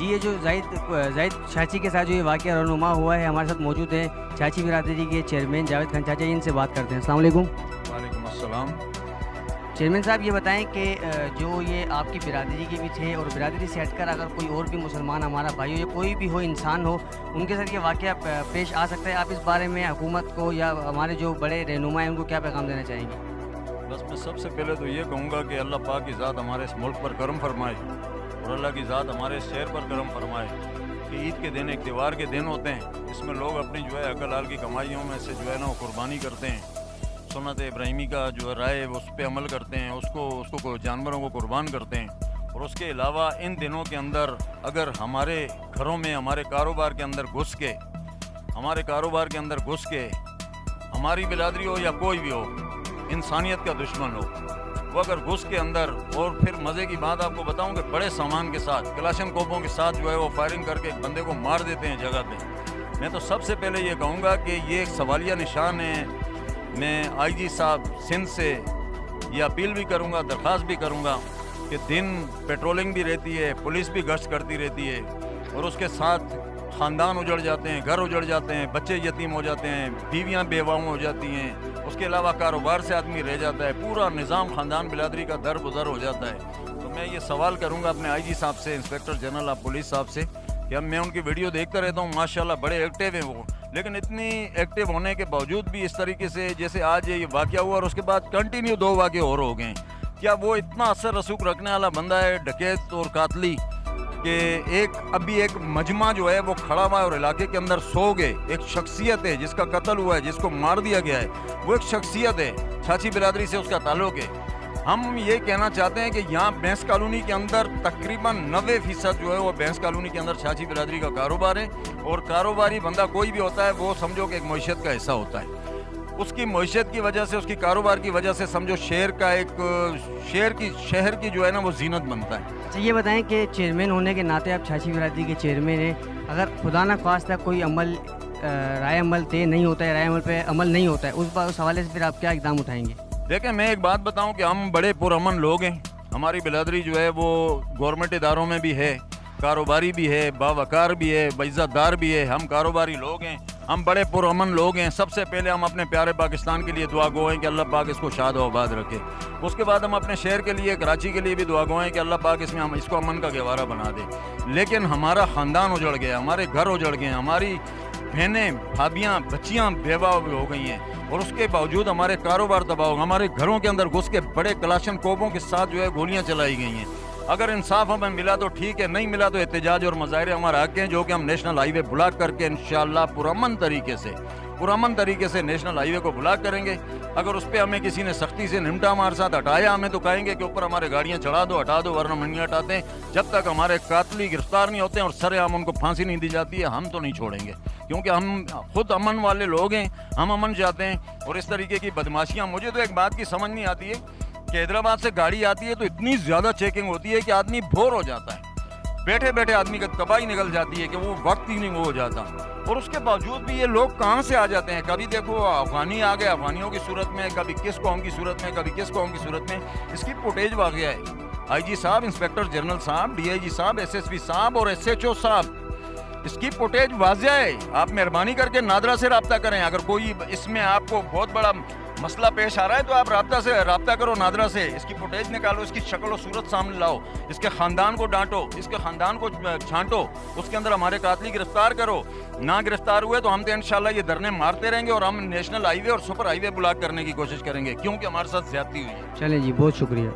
جی یہ جو زاہد چاچی کے ساتھ جو یہ واقعہ رونما ہوا ہے، ہمارے ساتھ موجود ہیں چاچی برادری کے چیئرمین جاوید خان چاچا، ان سے بات کرتے ہیں۔ السلام علیکم۔ وعلیکم السلام۔ چیئرمین صاحب یہ بتائیں کہ جو یہ آپ کی برادری کے بھی تھے اور برادری سے ہٹ کر اگر کوئی اور بھی مسلمان ہمارا بھائی ہو یا کوئی بھی ہو انسان ہو، ان کے ساتھ یہ واقعہ پیش آ سکتا ہے، آپ اس بارے میں حکومت کو یا ہمارے جو بڑے رہنما ہیں ان کو کیا پیغام دینا چاہیں گے؟ بس میں سب سے پہلے تو یہ کہوں گا کہ اللہ پاک کی ذات ہمارے اس ملک پر کرم فرمائے اور اللہ کی ذات ہمارے اس شہر پر کرم فرمائے کہ عید کے دن ایک تہوار کے دن ہوتے ہیں، اس میں لوگ اپنی جو ہے عقل حال کی کمائیوں میں سے جو ہے نا وہ قربانی کرتے ہیں، سنت ابراہیمی کا جو ہے رائے اس پہ عمل کرتے ہیں، اس کو جانوروں کو قربان کرتے ہیں۔ اور اس کے علاوہ ان دنوں کے اندر اگر ہمارے گھروں میں ہمارے کاروبار کے اندر گھس کے ہماری برادری ہو یا کوئی بھی ہو، انسانیت کا دشمن ہو، وہ اگر گھس کے اندر، اور پھر مزے کی بات آپ کو بتاؤں کہ بڑے سامان کے ساتھ کلاشن کوپوں کے ساتھ جو ہے وہ فائرنگ کر کے ایک بندے کو مار دیتے ہیں جگہ پہ، میں تو سب سے پہلے یہ کہوں گا کہ یہ ایک سوالیہ نشان ہے۔ میں آئی جی صاحب سندھ سے یہ اپیل بھی کروں گا، درخواست بھی کروں گا کہ دن پیٹرولنگ بھی رہتی ہے، پولیس بھی گشت کرتی رہتی ہے، اور اس کے ساتھ خاندان اجڑ جاتے ہیں، گھر اجڑ جاتے ہیں، بچے یتیم ہو جاتے ہیں، بیویاں بیواؤں ہو جاتی ہیں، اس کے علاوہ کاروبار سے آدمی رہ جاتا ہے، پورا نظام خاندان برادری کا در بدر ہو جاتا ہے۔ تو میں یہ سوال کروں گا اپنے آئی جی صاحب سے، انسپیکٹر جنرل آف پولیس صاحب سے، کہ میں ان کی ویڈیو دیکھتا رہتا ہوں، ماشاءاللہ بڑے ایکٹیو ہیں وہ، لیکن اتنی ایکٹیو ہونے کے باوجود بھی اس طریقے سے جیسے آج یہ واقعہ ہوا اور اس کے بعد کنٹینیو 2 واقعے اور ہو گئے، کیا وہ اتنا اثر رسوخ رکھنے والا بندہ ہے ڈکیت اور قاتلی کہ ابھی ایک مجمع جو ہے وہ کھڑا ہوا ہے اور علاقے کے اندر سو گئے، ایک شخصیت ہے جس کا قتل ہوا ہے، جس کو مار دیا گیا ہے، وہ ایک شخصیت ہے، چھاچی برادری سے اس کا تعلق ہے۔ ہم یہ کہنا چاہتے ہیں کہ یہاں بینس کالونی کے اندر تقریباً 90% جو ہے وہ بینس کالونی کے اندر چھاچی برادری کا کاروبار ہے، اور کاروباری بندہ کوئی بھی ہوتا ہے وہ سمجھو کہ ایک معیشت کا حصہ ہوتا ہے، اس کی معیشت کی وجہ سے، اس کی کاروبار کی وجہ سے سمجھو شہر کی جو ہے نا وہ زینت بنتا ہے۔ اچھا یہ بتائیں کہ چیئرمین ہونے کے ناطے آپ چھاچی برادری کے چیئرمین ہیں، اگر خدا نہ خواستہ کوئی رائے عمل طے نہیں ہوتا ہے، رائے عمل پہ عمل نہیں ہوتا ہے، اس حوالے سے پھر آپ کیا اقدام اٹھائیں گے؟ دیکھیں میں ایک بات بتاؤں کہ ہم بڑے پرامن لوگ ہیں، ہماری برادری جو ہے وہ گورنمنٹ اداروں میں بھی ہے، کاروباری بھی ہے، باوقار بھی ہے، باعزت دار بھی ہے، ہم کاروباری لوگ ہیں، ہم بڑے پرامن لوگ ہیں۔ سب سے پہلے ہم اپنے پیارے پاکستان کے لیے دعا گو ہیں کہ اللہ پاک اس کو شاد و آباد رکھے، اس کے بعد ہم اپنے شہر کے لیے، کراچی کے لیے بھی دعا گو ہیں کہ اللہ پاک اس کو امن کا گہوارہ بنا دے۔ لیکن ہمارا خاندان اجڑ گیا، ہمارے گھر اجڑ گئے، ہماری بہنیں، بھابیاں، بچیاں بیوہ ہو گئی ہیں، اور اس کے باوجود ہمارے کاروبار تباہ ہو گئے، ہمارے گھروں کے اندر گھس کے بڑے کلاشن کوپوں کے ساتھ جو ہے گولیاں چلائی گئی ہیں۔ اگر انصاف ہمیں ملا تو ٹھیک ہے، نہیں ملا تو احتجاج اور مظاہرے ہمارا حق ہیں، جو کہ ہم نیشنل ہائی وے بلاک کر کے انشاءاللہ پرامن طریقے سے نیشنل ہائی وے کو بلاک کریں گے۔ اگر اس پہ ہمیں کسی نے سختی سے نمٹا ہمارے ساتھ ہٹایا، ہمیں تو کہیں گے کہ اوپر ہمارے گاڑیاں چڑھا دو، ہٹا دو، ورنہ نہیں ہٹاتے ہیں جب تک ہمارے قاتلی گرفتار نہیں ہوتے ہیں اور سر عام ان کو پھانسی نہیں دی جاتی ہے، ہم تو نہیں چھوڑیں گے، کیونکہ ہم خود امن والے لوگ ہیں، ہم امن چاہتے ہیں۔ اور اس طریقے کی بدماشیاں، مجھے تو ایک بات کی سمجھ نہیں آتی ہے کہ حیدرآباد سے گاڑی آتی ہے تو اتنی زیادہ چیکنگ ہوتی ہے کہ آدمی بور ہو جاتا ہے، بیٹھے بیٹھے آدمی کا تباہی نکل جاتی ہے کہ وہ وقت ہی نہیں ہو جاتا، اور اس کے باوجود بھی یہ لوگ کہاں سے آ جاتے ہیں؟ کبھی دیکھو افغانی آ گئے افغانیوں کی صورت میں، کبھی کس قوم کی صورت میں، کبھی کس قوم کی صورت میں، اس کی فوٹیج واقعہ ہے۔ آئی جی صاحب، انسپیکٹر جنرل صاحب، ڈی آئی جی صاحب، ایس ایس پی صاحب اور ایس ایچ او صاحب، اس کی فوٹیج واضح ہے، آپ مہربانی کر کے نادرا سے رابطہ کریں۔ اگر کوئی اس میں آپ کو بہت بڑا مسئلہ پیش آ رہا ہے تو آپ رابطہ کرو نادرا سے، اس کی فوٹیج نکالو، اس کی شکل و صورت سامنے لاؤ، اس کے خاندان کو ڈانٹو، اس کے خاندان کو چھانٹو، اس کے اندر ہمارے قاتلی گرفتار کرو۔ نہ گرفتار ہوئے تو ہم تو انشاءاللہ یہ دھرنے مارتے رہیں گے، اور ہم نیشنل ہائی وے اور سپر ہائی وے بلاک کرنے کی کوشش کریں گے، کیونکہ ہمارے ساتھ زیادتی ہوئی ہے۔ چلیں جی، بہت شکریہ۔